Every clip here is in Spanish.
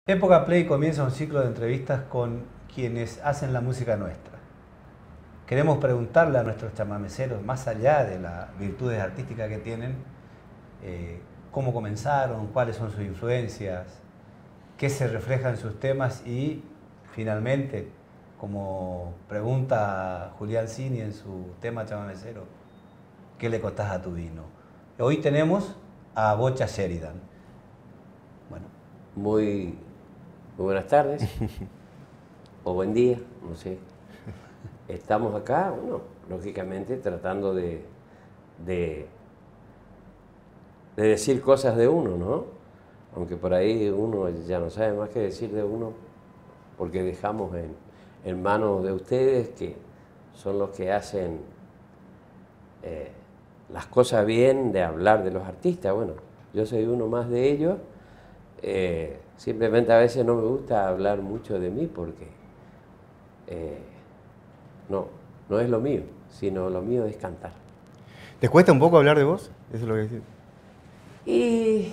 Época Play comienza un ciclo de entrevistas con quienes hacen la música nuestra. Queremos preguntarle a nuestros chamameceros, más allá de las virtudes artísticas que tienen, cómo comenzaron, cuáles son sus influencias, qué se refleja en sus temas y, finalmente, como pregunta Julián Cini en su tema chamamecero, ¿qué le contás a tu vino? Hoy tenemos a Bocha Sheridan. Bueno. Muy buenas tardes, o buen día, no sé. Estamos acá, bueno, lógicamente tratando de decir cosas de uno, ¿no? Aunque por ahí uno ya no sabe más qué decir de uno, porque dejamos en manos de ustedes, que son los que hacen las cosas bien, de hablar de los artistas. Bueno, yo soy uno más de ellos. Simplemente a veces no me gusta hablar mucho de mí porque no es lo mío, sino lo mío es cantar. ¿Te cuesta un poco hablar de vos? Eso es lo que decís. Y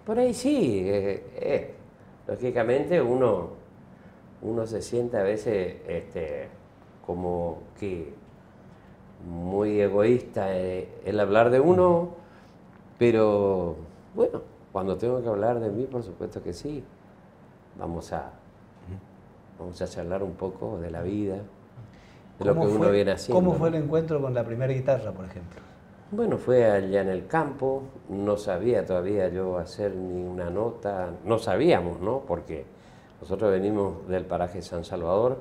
por ahí sí, lógicamente uno se siente a veces como que muy egoísta el hablar de uno, pero bueno, cuando tengo que hablar de mí, por supuesto que sí. Vamos a charlar un poco de la vida, de lo que uno viene haciendo. ¿Cómo fue el encuentro con la primera guitarra, por ejemplo? Bueno, fue allá en el campo, no sabía todavía yo hacer ni una nota, no sabíamos, ¿no? Porque nosotros venimos del paraje San Salvador,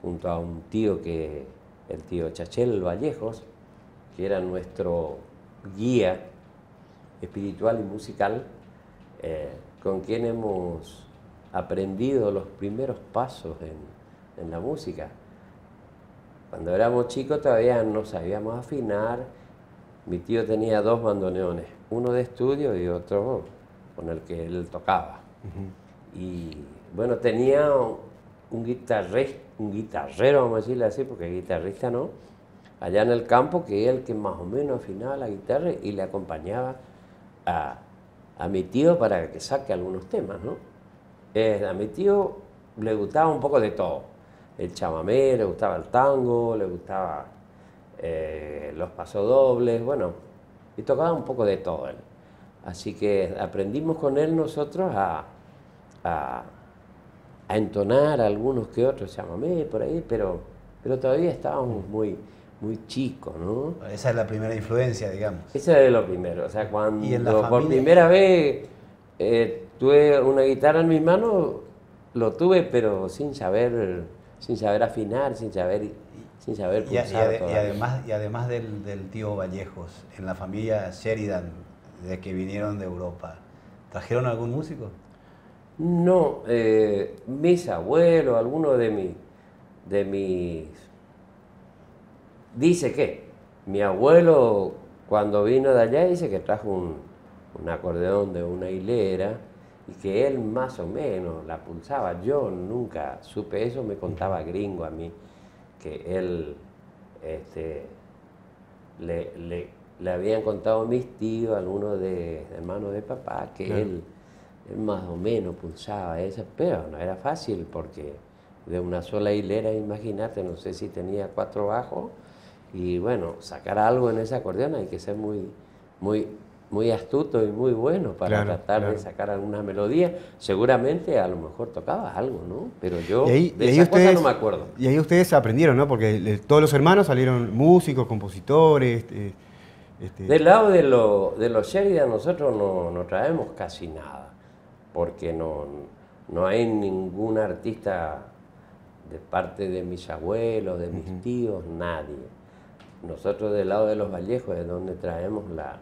junto a un tío el tío Chachel Vallejos, que era nuestro guía espiritual y musical, con quien hemos aprendido los primeros pasos en la música. Cuando éramos chicos todavía no sabíamos afinar. Mi tío tenía 2 bandoneones, uno de estudio y otro con el que él tocaba. Y bueno, tenía un guitarrero, vamos a decirle así, porque guitarrista no, allá en el campo, que era el que más o menos afinaba la guitarra y le acompañaba a mi tío para que saque algunos temas, ¿no? A mi tío le gustaba un poco de todo. El chamamé, le gustaba el tango, le gustaba los pasodobles, bueno, y tocaba un poco de todo él. Así que aprendimos con él nosotros a entonar algunos que otros chamamé por ahí, pero todavía estábamos muy chicos, ¿no? Esa es la primera influencia, digamos. Esa es lo primero, o sea, cuando por familia? primera vez tuve una guitarra en mis manos, lo tuve, pero sin saber afinar, sin saber pulsar y además del tío Vallejos, en la familia Sheridan, de que vinieron de Europa, ¿trajeron algún músico? No, mis abuelos, algunos de mis... Dice que mi abuelo, cuando vino de allá, dice que trajo un acordeón de una hilera y que él más o menos la pulsaba. Yo nunca supe eso, me contaba gringo a mí, que él le habían contado a mis tíos, algunos de hermanos de papá, que claro, él más o menos pulsaba eso, pero no era fácil porque de una sola hilera, imagínate, no sé si tenía 4 bajos, y bueno, sacar algo en ese acordeón hay que ser muy astuto y muy bueno para tratar de sacar alguna melodía. Seguramente a lo mejor tocaba algo, ¿no? Pero yo de esas cosas no me acuerdo. Y ahí ustedes aprendieron, ¿no? Porque todos los hermanos salieron músicos, compositores. Del lado de los Sheridan nosotros no traemos casi nada, porque no hay ningún artista de parte de mis abuelos, de mis tíos, nadie. Nosotros del lado de los Vallejos es donde traemos la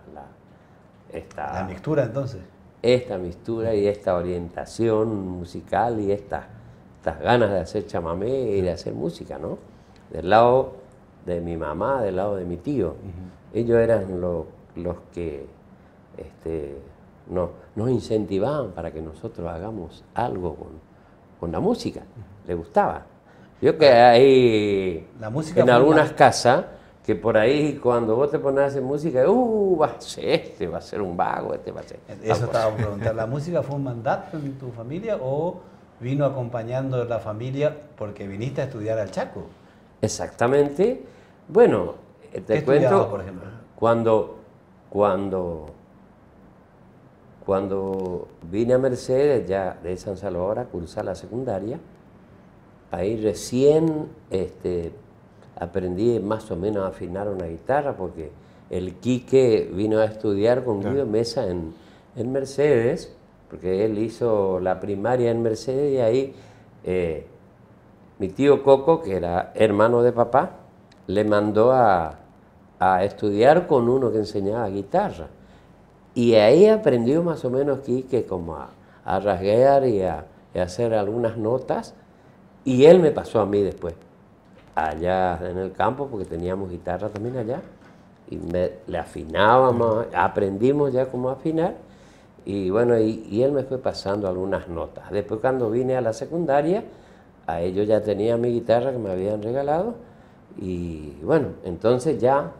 mixtura, entonces. Esta mixtura y esta orientación musical y estas ganas de hacer chamamé y de hacer música, ¿no? Del lado de mi mamá, del lado de mi tío. Ellos eran los que nos incentivaban para que nosotros hagamos algo con la música. Les gustaba. Yo que ahí, la música en algunas casas, que por ahí cuando vos te pones a hacer música, va a ser va a ser un vago, va a ser... Eso estaba por preguntar. ¿La música fue un mandato en tu familia o vino acompañando a la familia porque viniste a estudiar al Chaco. Exactamente. Bueno, te ¿Qué cuento, estudiabas, por ejemplo? cuando vine a Mercedes, ya de San Salvador, a cursar la secundaria, ahí recién aprendí más o menos a afinar una guitarra, porque el Quique vino a estudiar con Guido Mesa en Mercedes, porque él hizo la primaria en Mercedes, y ahí mi tío Coco, que era hermano de papá, le mandó a estudiar con uno que enseñaba guitarra. Y ahí aprendió más o menos Quique como a rasguear y a hacer algunas notas, y él me pasó a mí después, allá en el campo, porque teníamos guitarra también allá, y le afinábamos, aprendimos ya cómo afinar, y bueno, y él me fue pasando algunas notas. Después, cuando vine a la secundaria, a ellos ya tenía mi guitarra que me habían regalado, y bueno, entonces ya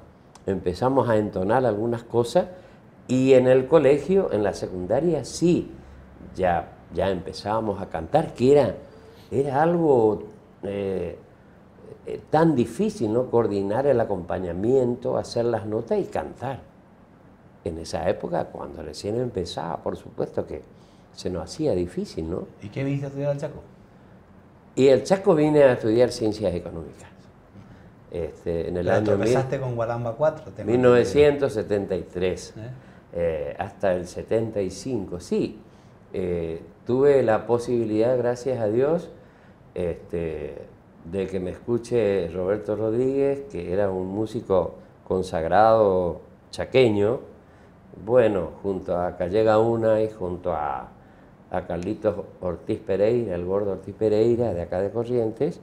empezamos a entonar algunas cosas, y en el colegio, en la secundaria, sí, ya empezábamos a cantar, que era algo tan difícil, ¿no? Coordinar el acompañamiento, hacer las notas y cantar. En esa época, cuando recién empezaba, por supuesto que se nos hacía difícil, ¿no? ¿Y qué viniste a estudiar al Chaco? Y el Chaco vine a estudiar Ciencias Económicas. En el año empezaste con Gualamba 4. 1973, hasta el 75, sí. Tuve la posibilidad, gracias a Dios, de que me escuche Roberto Rodríguez, que era un músico consagrado chaqueño, bueno, junto a Calle Gauna y junto a Carlitos Ortiz Pereira, el gordo Ortiz Pereira, de acá de Corrientes,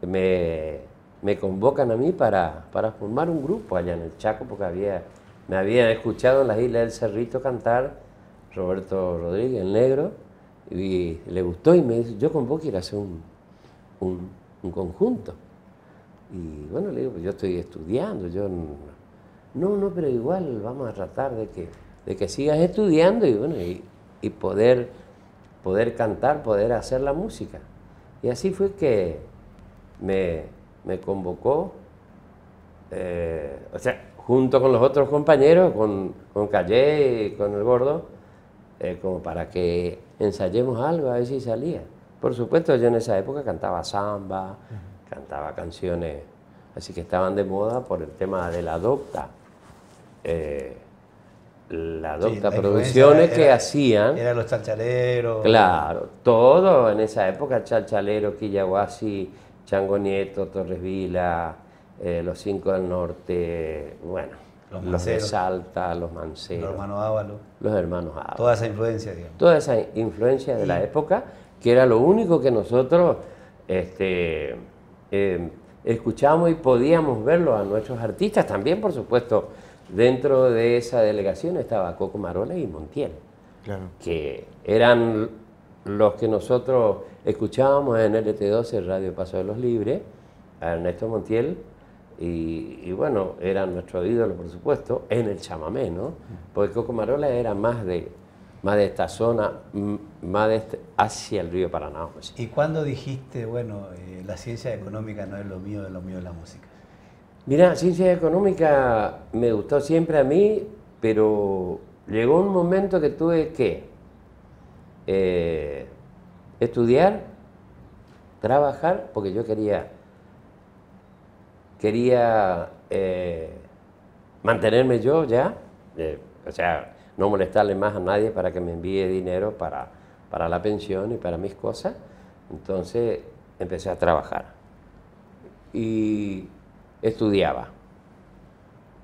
me convocan a mí para formar un grupo allá en el Chaco, porque me habían escuchado en las Islas del Cerrito cantar Roberto Rodríguez, el negro, y le gustó y me dice, yo con vos quiero hacer un conjunto. Y bueno, le digo, pues yo estoy estudiando, no, pero igual vamos a tratar de que sigas estudiando y bueno, y poder cantar, poder hacer la música. Y así fue que me convocó, o sea, junto con los otros compañeros, con Calle y con el gordo, como para que ensayemos algo, a ver si salía. Por supuesto, yo en esa época cantaba samba, cantaba canciones así que estaban de moda por el tema de la docta. La docta producciones que hacían. Eran los chalchaleros. Claro, todo en esa época, Chalchalero, Quillahuasi, Chango Nieto, Torres Vila, los Cinco del Norte, bueno, los de Salta, los Manceros. Los hermanos Ábalos. Los hermanos Ábalos. Toda esa influencia, digamos. Toda esa influencia de la época, que era lo único que nosotros escuchábamos y podíamos verlo a nuestros artistas. También, por supuesto, dentro de esa delegación estaba Coco Marola y Montiel, claro, que eran los que nosotros escuchábamos en LT12, Radio Paso de los Libres, a Ernesto Montiel, y bueno, era nuestro ídolo, por supuesto, en el chamamé, ¿no? Porque Coco Marola era más de esta zona, hacia el río Paraná. Pues. ¿Y cuándo dijiste, bueno, la ciencia económica no es lo mío es la música? Mira, ciencia económica me gustó siempre a mí, pero llegó un momento que tuve que estudiar, trabajar, porque yo quería mantenerme yo ya, o sea, no molestarle más a nadie para que me envíe dinero para la pensión y para mis cosas. Entonces empecé a trabajar y estudiaba.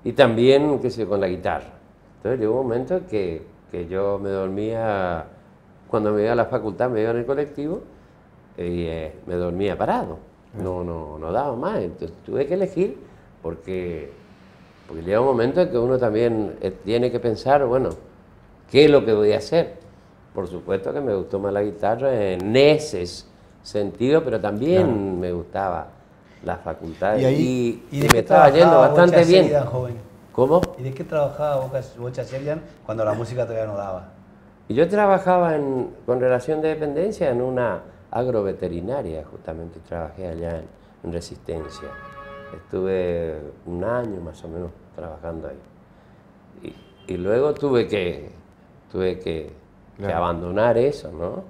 Y también, qué sé yo, con la guitarra. Entonces llegó un momento que yo me dormía, cuando me iba a la facultad, me iba en el colectivo y me dormía parado. No daba más. Entonces tuve que elegir porque llega un momento en que uno también tiene que pensar, bueno, ¿qué es lo que voy a hacer? Por supuesto que me gustó más la guitarra en ese sentido, pero también me gustaba la facultad y me estaba yendo bastante bien. Joven? ¿Cómo? ¿Y de qué trabajaba Bocha Sheridan cuando la música todavía no daba? Y yo trabajaba con relación de dependencia en una agroveterinaria, justamente trabajé allá en Resistencia. Estuve un año más o menos trabajando ahí. Y luego tuve que Claro. abandonar eso, ¿no?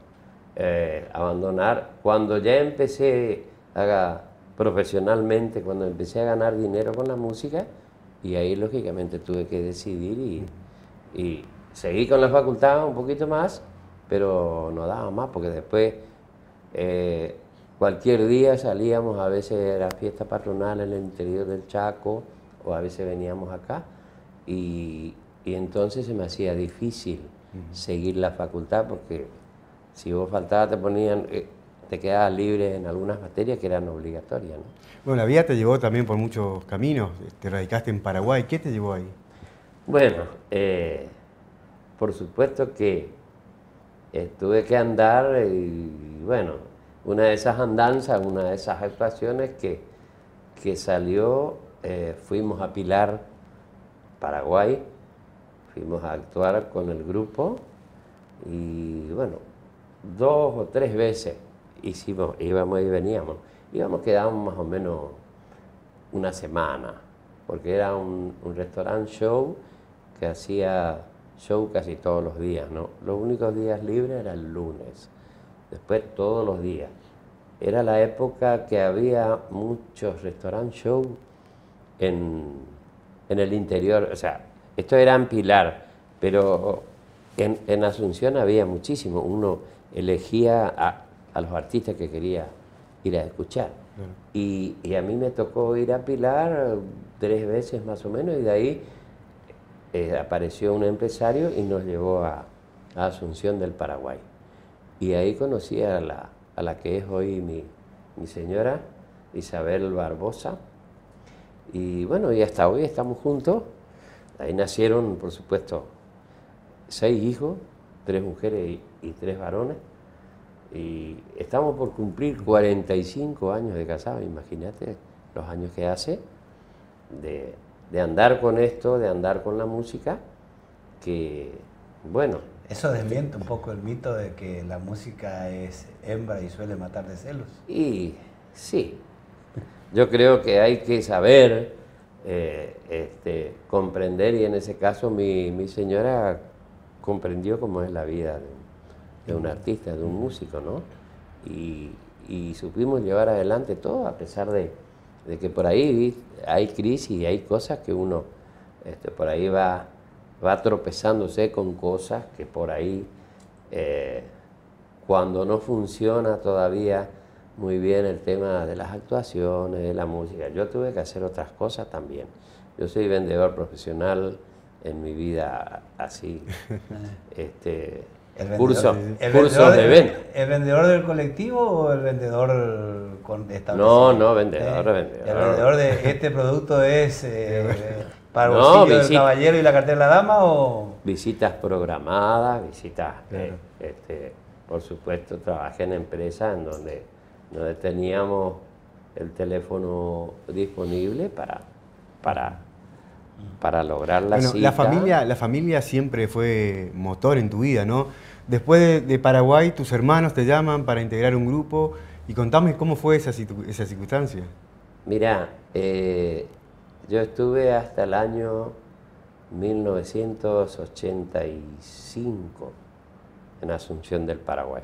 Abandonar, cuando ya empecé profesionalmente, cuando empecé a ganar dinero con la música, y ahí lógicamente tuve que decidir y seguí con la facultad un poquito más, pero no daba más, porque después cualquier día salíamos, a veces era fiesta patronal en el interior del Chaco, o a veces veníamos acá, y entonces se me hacía difícil seguir la facultad, porque si vos faltabas te ponían, te quedabas libre en algunas materias que eran obligatorias, ¿no? Bueno, la vida te llevó también por muchos caminos. Te radicaste en Paraguay. ¿Qué te llevó ahí? Bueno, por supuesto que tuve que andar y bueno, una de esas andanzas, una de esas actuaciones que salió, fuimos a Pilar, Paraguay, fuimos a actuar con el grupo y bueno, 2 o 3 veces íbamos y veníamos. Quedábamos más o menos una semana, porque era un restaurant show que hacía show casi todos los días, ¿no? Los únicos días libres era el lunes, después todos los días. Era la época que había muchos restaurant show en el interior, o sea, esto era en Pilar, pero en Asunción había muchísimo. Uno elegía a los artistas que quería ir a escuchar. Y a mí me tocó ir a Pilar 3 veces más o menos, y de ahí apareció un empresario y nos llevó a Asunción del Paraguay. Y ahí conocí a la que es hoy mi señora, Isabel Barbosa. Y bueno, y hasta hoy estamos juntos. Ahí nacieron, por supuesto, 6 hijos, 3 mujeres y 3 varones. Y estamos por cumplir 45 años de casados, imagínate los años que hace de andar con esto, de andar con la música, que bueno. Eso desmiente un poco el mito de que la música es hembra y suele matar de celos. Y sí, yo creo que hay que saber comprender, y en ese caso mi señora comprendió cómo es la vida de un artista, de un músico, ¿no? Y supimos llevar adelante todo, a pesar de que por ahí hay crisis y hay cosas que uno por ahí va tropezándose con cosas que por ahí, cuando no funciona todavía muy bien el tema de las actuaciones, de la música, yo tuve que hacer otras cosas también. Yo soy vendedor profesional en mi vida, así, cursos de venta. ¿El vendedor del colectivo o el vendedor establecido? No, vendedor. El vendedor de este producto es para el bolsillo del caballero y la cartera de la dama, o visitas programadas, visitas, claro. por supuesto, trabajé en empresas en donde teníamos el teléfono disponible para lograr la cita. La familia siempre fue motor en tu vida, ¿no? Después de Paraguay, tus hermanos te llaman para integrar un grupo, y contame cómo fue esa circunstancia. Mirá, yo estuve hasta el año 1985 en Asunción del Paraguay.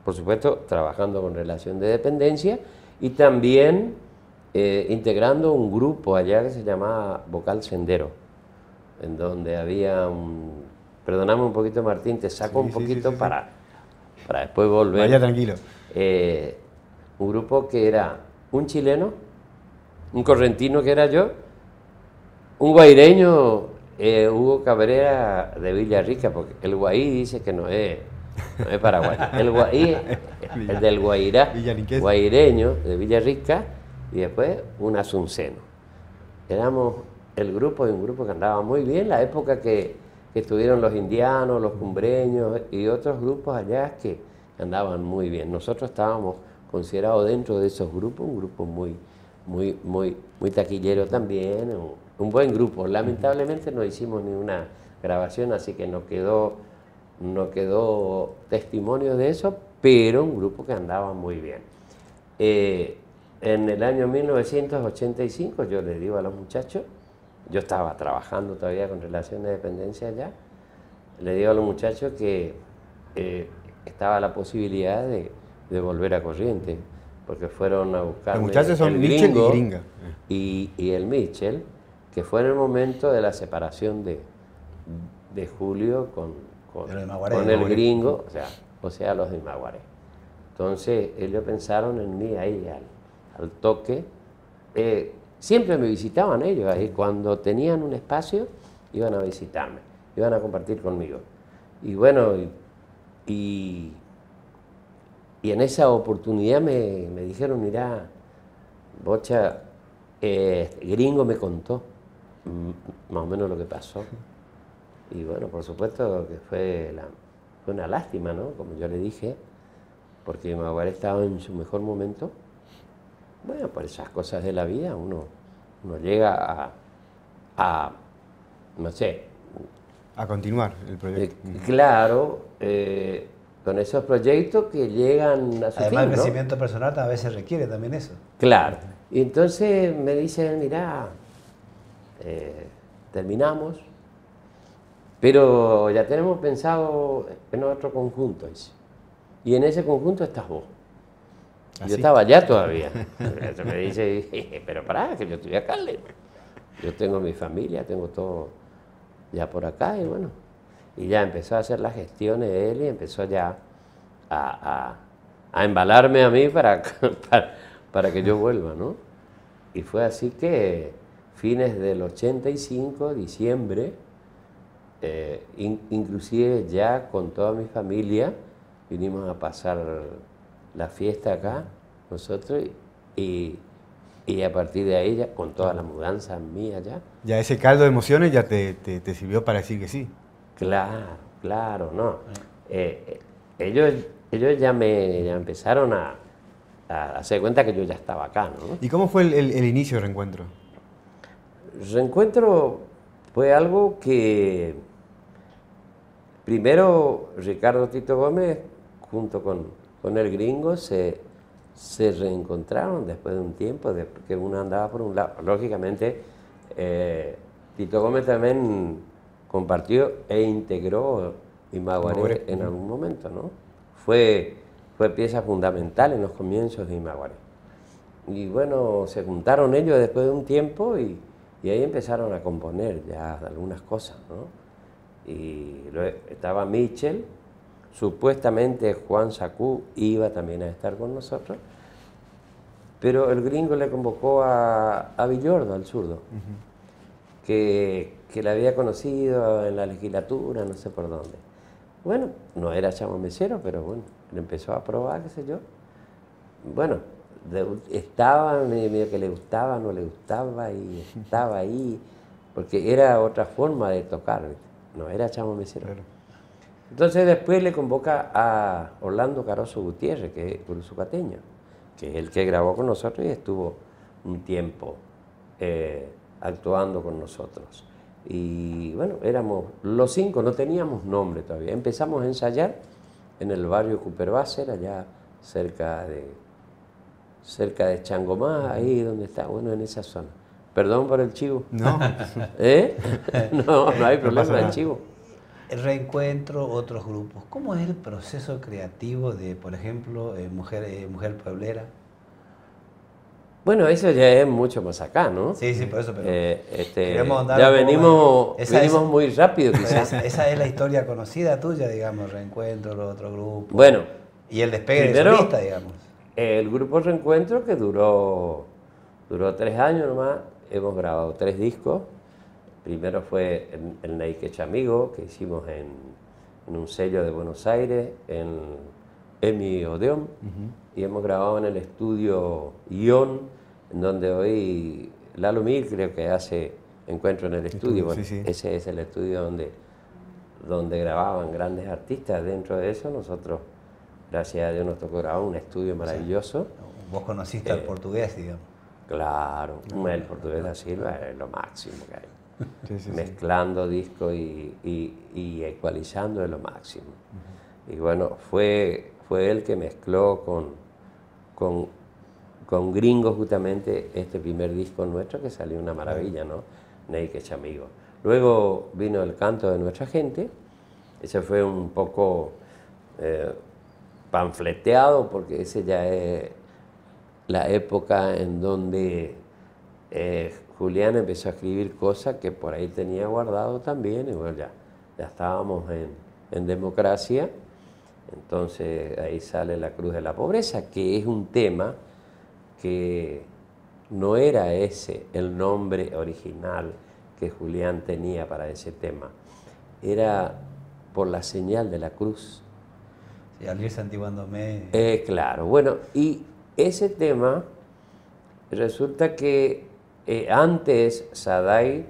Por supuesto, trabajando con relación de dependencia y también integrando un grupo allá que se llamaba Vocal Sendero, en donde había perdoname un poquito, Martín, te saco un poquito para después volver. Vaya tranquilo. Un grupo que era un chileno, un correntino que era yo, un guaireño, Hugo Cabrera de Villarrica, porque el guaí dice que no es paraguayo. El guaí es del Guairá, guaireño de Villarrica, y después un asunceno. Éramos el grupo de un grupo que andaba muy bien, la época que estuvieron los indianos, los cumbreños y otros grupos allá que andaban muy bien. Nosotros estábamos considerados dentro de esos grupos, un grupo muy taquillero también, un buen grupo. Lamentablemente no hicimos grabación, así que no quedó testimonio de eso, pero un grupo que andaba muy bien. En el año 1985 yo le digo a los muchachos, yo estaba trabajando todavía con relaciones de dependencia allá, le digo a los muchachos que estaba la posibilidad de volver a Corrientes, porque fueron a buscar Los muchachos son el Mitchell y Gringo Gringa. y el Mitchell, que fue en el momento de la separación de Julio con el Gringo, o sea, los de Imaguaré. Entonces ellos pensaron en mí ahí al toque. Siempre me visitaban ellos ahí, cuando tenían un espacio iban a visitarme, iban a compartir conmigo. Y bueno, y en esa oportunidad me dijeron, mirá, Bocha, Gringo me contó más o menos lo que pasó. Y bueno, por supuesto que fue una lástima, ¿no? Como yo le dije, porque Imaguaré estaba en su mejor momento. Bueno, por esas cosas de la vida uno llega no sé. A continuar el proyecto. Claro, con esos proyectos que llegan a su fin, Además, el ¿no? crecimiento personal a veces requiere también eso. Claro. Y entonces me dicen, mirá, terminamos, pero ya tenemos pensado en otro conjunto, dice. Y en ese conjunto estás vos. ¿Ah, Yo sí? estaba allá todavía. Entonces me dice, pero pará, que yo estoy acá. Yo tengo mi familia, tengo todo ya por acá, y bueno. Y ya empezó a hacer las gestiones de él y empezó ya a embalarme a mí para que yo vuelva, ¿no? Y fue así que fines del 85, diciembre, inclusive ya con toda mi familia, vinimos a pasar la fiesta acá, nosotros, y a partir de ahí, ya, con toda la mudanza mía ya. Ya ese caldo de emociones ya te sirvió para decir que sí. Claro, no. Ellos ya empezaron a hacer cuenta que yo ya estaba acá, ¿no? ¿Y cómo fue el inicio del reencuentro? El reencuentro fue algo que primero Ricardo Tito Gómez junto con el Gringo se reencontraron después de un tiempo, de que uno andaba por un lado. Lógicamente, Tito Gómez también compartió e integró Imaguaré en algún momento, ¿no? Fue pieza fundamental en los comienzos de Imaguaré. Y bueno, se juntaron ellos después de un tiempo y ahí empezaron a componer ya algunas cosas, ¿no? Y estaba Mitchell, supuestamente Juan Sacú iba también a estar con nosotros, pero el Gringo le convocó a Villordo, al zurdo, que le había conocido en la legislatura, no sé por dónde. Bueno, no era chamamecero, pero bueno, le empezó a probar, qué sé yo. Bueno, estaba medio que le gustaba, no le gustaba, y estaba ahí, porque era otra forma de tocar, no era chamamecero. Claro. Entonces después le convoca a Orlando Caroso Gutiérrez, que es guruzucateño, que es el que grabó con nosotros y estuvo un tiempo actuando con nosotros. Y bueno, éramos los 5, no teníamos nombre todavía. Empezamos a ensayar en el barrio Cooperbasser, allá cerca de Changomá, ahí donde está, bueno, en esa zona. Perdón por el chivo. No. No hay problema del chivo. El reencuentro, otros grupos. ¿Cómo es el proceso creativo de, por ejemplo, Mujer Pueblera? Bueno, eso ya es mucho más acá, ¿no? Sí, por eso, pero ya venimos muy rápido quizás. Esa es la historia conocida tuya, digamos, Reencuentro, los otros grupos. Bueno. Y el despegue de solista, digamos. El grupo Reencuentro, que duró 3 años nomás, hemos grabado 3 discos. Primero fue el Neiquecha Amigo, que hicimos en un sello de Buenos Aires, en Emi Odeón, y hemos grabado en el estudio Ion, en donde hoy Lalo Mir creo que hace encuentro en el estudio. Bueno, sí. Ese es el estudio donde grababan grandes artistas. Dentro de eso nosotros, gracias a Dios, nos tocó grabar un estudio maravilloso. Vos conociste al portugués, digamos. Claro, el portugués da Silva es lo máximo que hay. mezclando discos y ecualizando de lo máximo. Y bueno, fue él que mezcló con Gringo justamente este primer disco nuestro, que salió una maravilla, ¿no? Naked Amigo. Luego vino El Canto de Nuestra Gente. Ese fue un poco panfleteado, porque ese ya es la época en donde Julián empezó a escribir cosas que por ahí tenía guardado también, y bueno, ya estábamos en democracia. Entonces ahí sale La Cruz de la Pobreza, que es un tema que no era ese el nombre original que Julián tenía para ese tema, era Por la Señal de la Cruz. Sí, al ir santiguándome. Claro, bueno, y ese tema resulta que antes Saday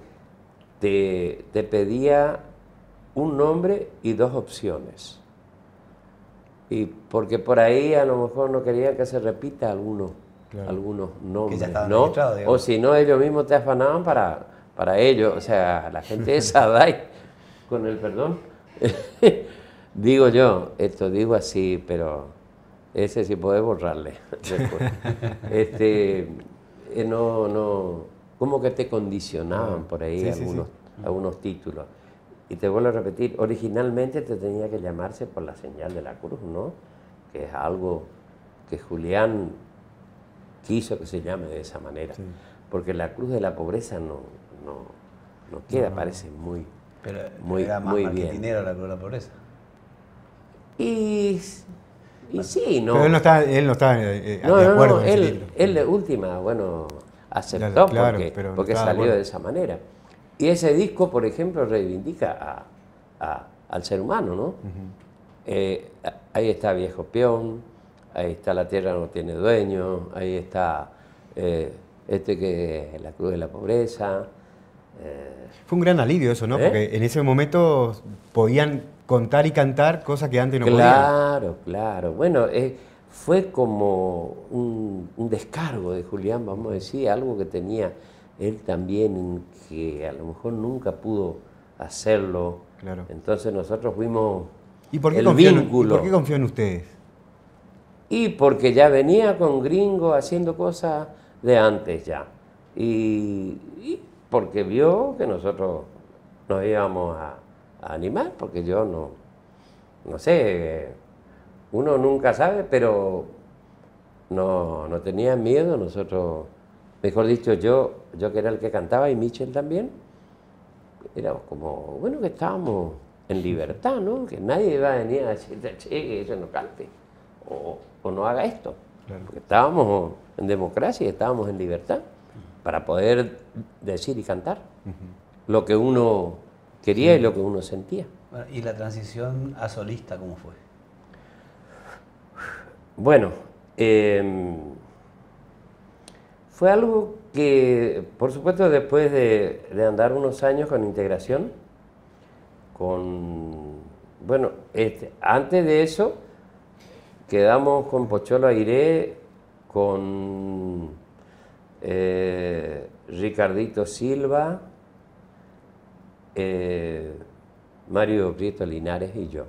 te pedía un nombre y dos opciones. Y porque por ahí a lo mejor no quería que se repita algunos nombres, que ya ¿no? digamos. O si no, ellos mismos te afanaban para ellos. O sea, la gente de Saday, con el perdón, digo yo, esto digo así, pero ese sí puede borrarle después. Como que te condicionaban por ahí algunos títulos. Y te vuelvo a repetir, originalmente te tenía que llamarse Por la Señal de la Cruz, ¿no? Que es algo que Julián quiso que se llame de esa manera. Sí. Porque la Cruz de la Pobreza no queda, parece muy era más muy marketinero bien. La Cruz de la Pobreza. Y sí, ¿no? Pero él no está de acuerdo con ese título. Él de última, bueno, aceptó porque salió de esa manera. Y ese disco, por ejemplo, reivindica al ser humano, ¿no? Ahí está Viejo Peón, ahí está La Tierra no tiene dueño, ahí está que es La Cruz de la Pobreza. Fue un gran alivio eso, ¿no? Porque en ese momento podían contar y cantar cosas que antes no podían. Claro. Bueno, fue como un descargo de Julián, vamos a decir, algo que tenía él también, que a lo mejor nunca pudo hacerlo. Claro. Entonces nosotros fuimos ¿Y por qué el vínculo. ¿Y por qué confió en ustedes? Y porque ya venía con Gringo haciendo cosas de antes ya. Y porque vio que nosotros nos íbamos a animar, porque yo no sé, uno nunca sabe, pero no tenía miedo. Nosotros, mejor dicho, yo que era el que cantaba y Michel también, éramos como, bueno, que estábamos en libertad, ¿no? Que nadie iba a venir a decirte, che, que eso no cante, o no haga esto. Claro. Porque estábamos en democracia y estábamos en libertad para poder decir y cantar lo que uno quería y lo que uno sentía. Bueno, ¿y la transición a solista cómo fue? Bueno, fue algo que, por supuesto, después de andar unos años con integración, antes de eso, quedamos con Pocholo Airé, con Ricardito Silva, Mario Prieto Linares y yo.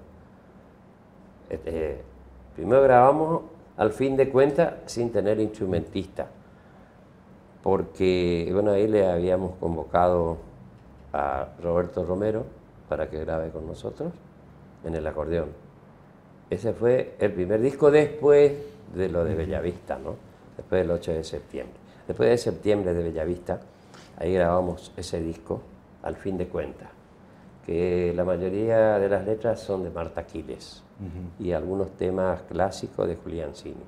Primero grabamos, al fin de cuentas, sin tener instrumentista, porque bueno, ahí le habíamos convocado a Roberto Romero para que grabe con nosotros en el acordeón. Ese fue el primer disco después de lo de Bellavista, ¿no? Después del 8 de septiembre. Después de septiembre de Bellavista, ahí grabamos ese disco, al fin de cuentas, que la mayoría de las letras son de Marta Aquiles y algunos temas clásicos de Julián Cini.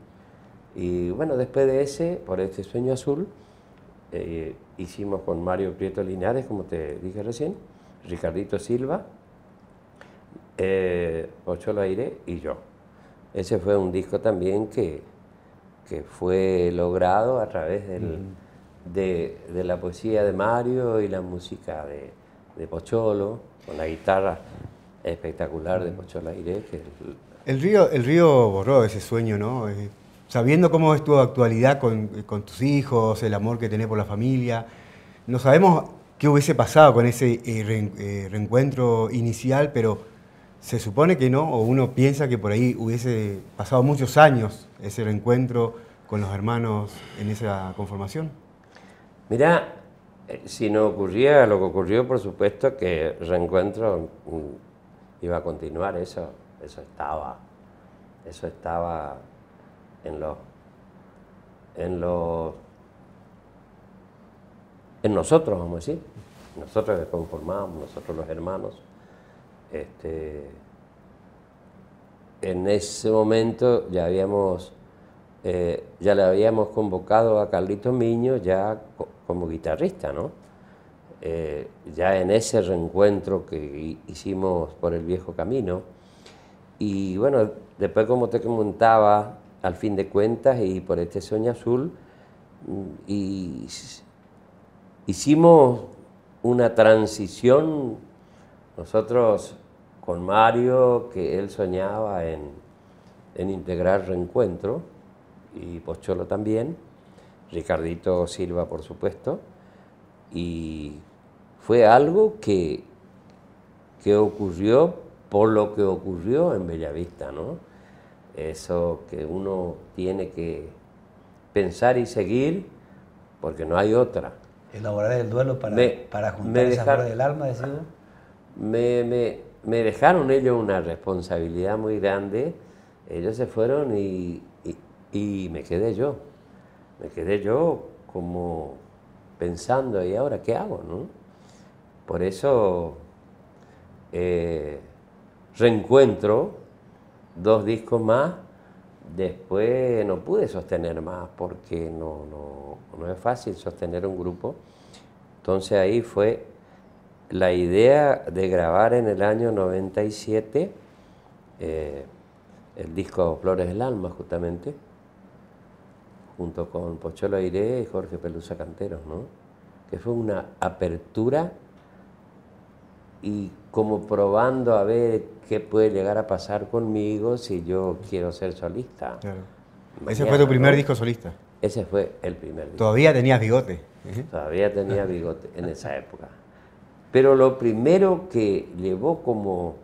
Y bueno, después de ese, por este Sueño Azul, hicimos con Mario Prieto Linares, como te dije recién, Ricardito Silva, Pocholo Airé y yo. Ese fue un disco también que fue logrado a través de la poesía de Mario y la música de Pocholo, con la guitarra espectacular de Pocholo Airé. El río borró ese sueño, ¿no? Sabiendo cómo es tu actualidad con tus hijos, el amor que tenés por la familia, no sabemos qué hubiese pasado con ese reencuentro inicial, pero se supone que no, o uno piensa que por ahí hubiese pasado muchos años ese reencuentro con los hermanos en esa conformación. Mirá, si no ocurría lo que ocurrió, por supuesto que el reencuentro iba a continuar, eso estaba en nosotros, vamos a decir, nosotros que conformábamos, nosotros los hermanos. En ese momento ya le habíamos convocado a Carlito Miño ya como guitarrista, ¿no? Ya en ese reencuentro que hicimos por el viejo camino. Y bueno, después, como te comentaba, al fin de cuentas y por este Sueño Azul, hicimos una transición nosotros con Mario, que él soñaba en integrar Reencuentro, y Pocholo también, Ricardito Silva por supuesto, y fue algo que ocurrió por lo que ocurrió en Bellavista, ¿no? Eso que uno tiene que pensar y seguir, porque no hay otra. Elaborar el duelo para juntar esa flor del alma, decís vos. Me dejaron ellos una responsabilidad muy grande. Ellos se fueron y me quedé yo. Me quedé yo como pensando, ¿y ahora qué hago, no? Por eso Reencuentro, 2 discos más. Después no pude sostener más porque no es fácil sostener un grupo. Entonces ahí fue la idea de grabar en el año 97 el disco Flores del Alma, justamente, junto con Pocholo Airé y Jorge Pelusa Canteros, ¿no? Que fue una apertura y como probando a ver qué puede llegar a pasar conmigo si yo quiero ser solista. Claro. ¿Ese fue tu primer disco solista? Ese fue el primer disco. ¿Todavía tenías bigote? Todavía tenía bigote en esa época. Pero lo primero que llevó como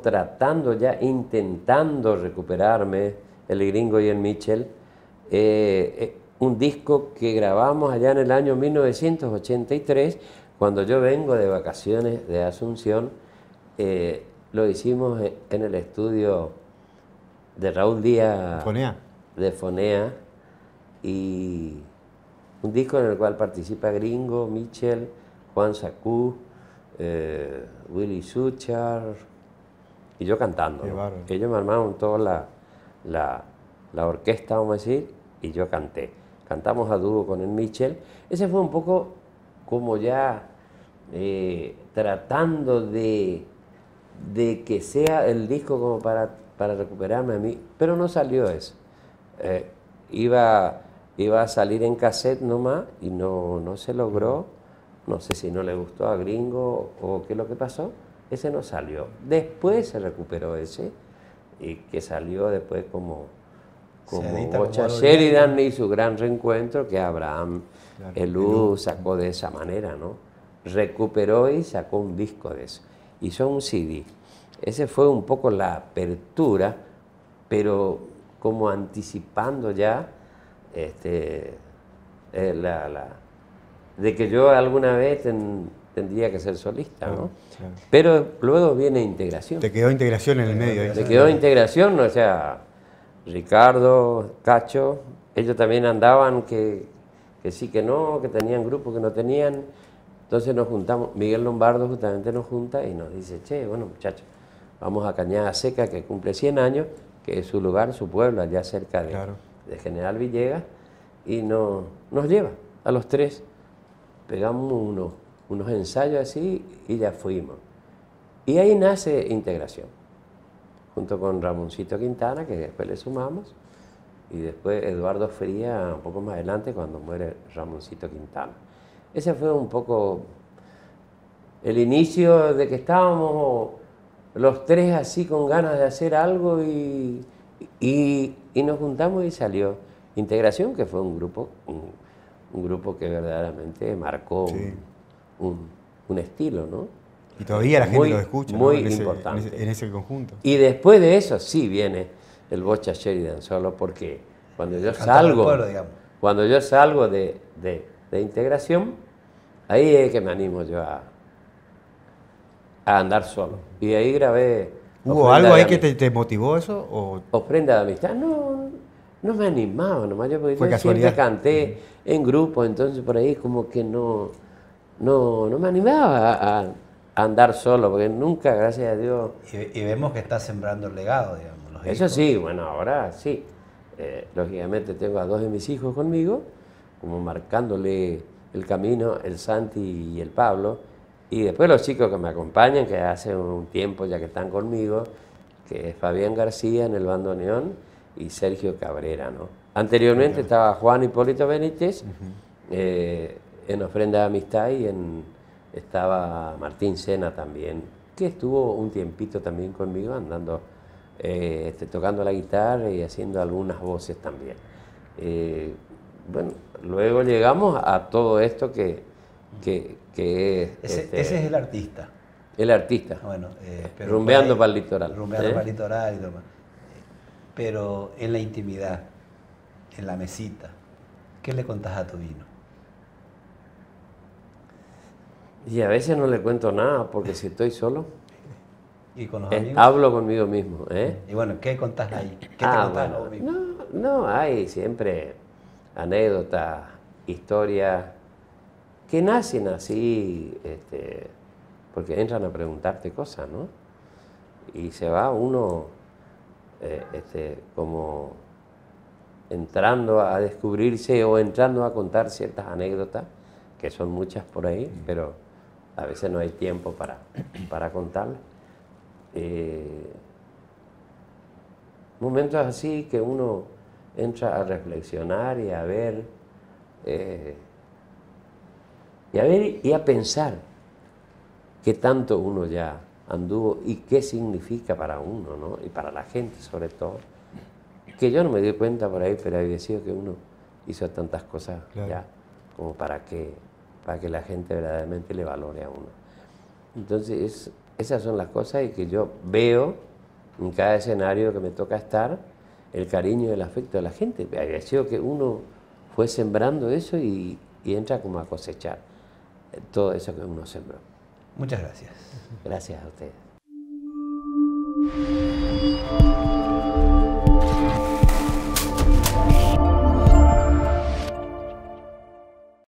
tratando ya, intentando recuperarme, el Gringo y el Michel, un disco que grabamos allá en el año 1983, cuando yo vengo de vacaciones de Asunción. Lo hicimos en el estudio de Raúl Díaz de Fonea, y un disco en el cual participa Gringo, Michel, Juan Sacú, Willy Suchar y yo cantando, ¿no? Ellos me armaron toda la orquesta, vamos a decir, y yo canté. Cantamos a dúo con el Michel. Ese fue un poco como ya tratando de que sea el disco como para recuperarme a mí, pero no salió eso. Iba a salir en cassette nomás y no se logró. No sé si no le gustó a Gringo o qué es lo que pasó. Ese no salió. Después se recuperó ese, y que salió después como Bocha Sheridan y su gran reencuentro, que Abraham Elú sacó de esa manera, ¿no? Recuperó y sacó un disco de eso. Hizo un CD. Ese fue un poco la apertura, pero como anticipando ya de que yo alguna vez tendría que ser solista, ¿no? Claro. Pero luego viene integración. Te quedó integración en el medio. Te quedó integración, o sea, Ricardo, Cacho, ellos también andaban que sí, que no, que tenían grupos, que no tenían. Entonces nos juntamos, Miguel Lombardo justamente nos junta y nos dice, che, bueno muchachos, vamos a Cañada Seca, que cumple 100 años, que es su lugar, su pueblo, allá cerca de General Villegas, y nos lleva a los 3. Pegamos unos ensayos así y ya fuimos. Y ahí nace Integración, junto con Ramoncito Quintana, que después le sumamos, y después Eduardo Fría un poco más adelante cuando muere Ramoncito Quintana. Ese fue un poco el inicio de que estábamos los 3 así con ganas de hacer algo y nos juntamos y salió Integración, que fue un grupo que verdaderamente marcó un estilo, ¿no? Y todavía la gente Muy, lo escucha, muy ¿no? importante. En ese conjunto. Y después de eso sí viene el Bocha Sheridan solo, porque cuando yo Cantar al salgo, pueblo, digamos. cuando yo salgo de integración, ahí es que me animo yo a andar solo. Y ahí grabé. ¿Hubo Ofrenda algo de ahí que Amistad. te motivó eso? ¿O Ofrenda de Amistad, no me animaba nomás, yo porque Fue yo siempre casualidad? canté en grupo, entonces por ahí como que no me animaba a andar solo, porque nunca, gracias a Dios. Y vemos que está sembrando el legado, digamos. Los Eso hijos. sí, bueno, ahora sí. Lógicamente tengo a 2 de mis hijos conmigo, como marcándole el camino, el Santi y el Pablo. Y después los chicos que me acompañan, que hace un tiempo ya que están conmigo, que es Fabián García en el bandoneón y Sergio Cabrera, ¿no? Anteriormente estaba Juan Hipólito Benítez en Ofrenda de Amistad y estaba Martín Sena también, que estuvo un tiempito también conmigo andando, tocando la guitarra y haciendo algunas voces también. Bueno, luego llegamos a todo esto que es... Ese es el artista. El artista. Bueno, pero rumbeando por ahí- para el litoral. Rumbeando para el litoral y demás. Pero en la intimidad, en la mesita, ¿qué le contás a tu vino? Y a veces no le cuento nada, porque si estoy solo, ¿Y con los amigos? hablo conmigo mismo. Y bueno, ¿qué contás ahí? ¿Qué te contás Bueno, vos mismo? no, hay siempre anécdotas, historias que nacen así, porque entran a preguntarte cosas, ¿no? Y se va uno como entrando a descubrirse o entrando a contar ciertas anécdotas, que son muchas por ahí, pero a veces no hay tiempo para contarlas. Momentos así que uno entra a reflexionar y a ver y a pensar qué tanto uno ya anduvo y qué significa para uno, ¿no? Y para la gente sobre todo. Que yo no me di cuenta por ahí, pero había sido que uno hizo tantas cosas Claro. ya como para que la gente verdaderamente le valore a uno. Entonces esas son las cosas y que yo veo en cada escenario que me toca estar, el cariño y el afecto de la gente. Había sido que uno fue sembrando eso y entra como a cosechar todo eso que uno sembró. Muchas gracias. Gracias a ustedes.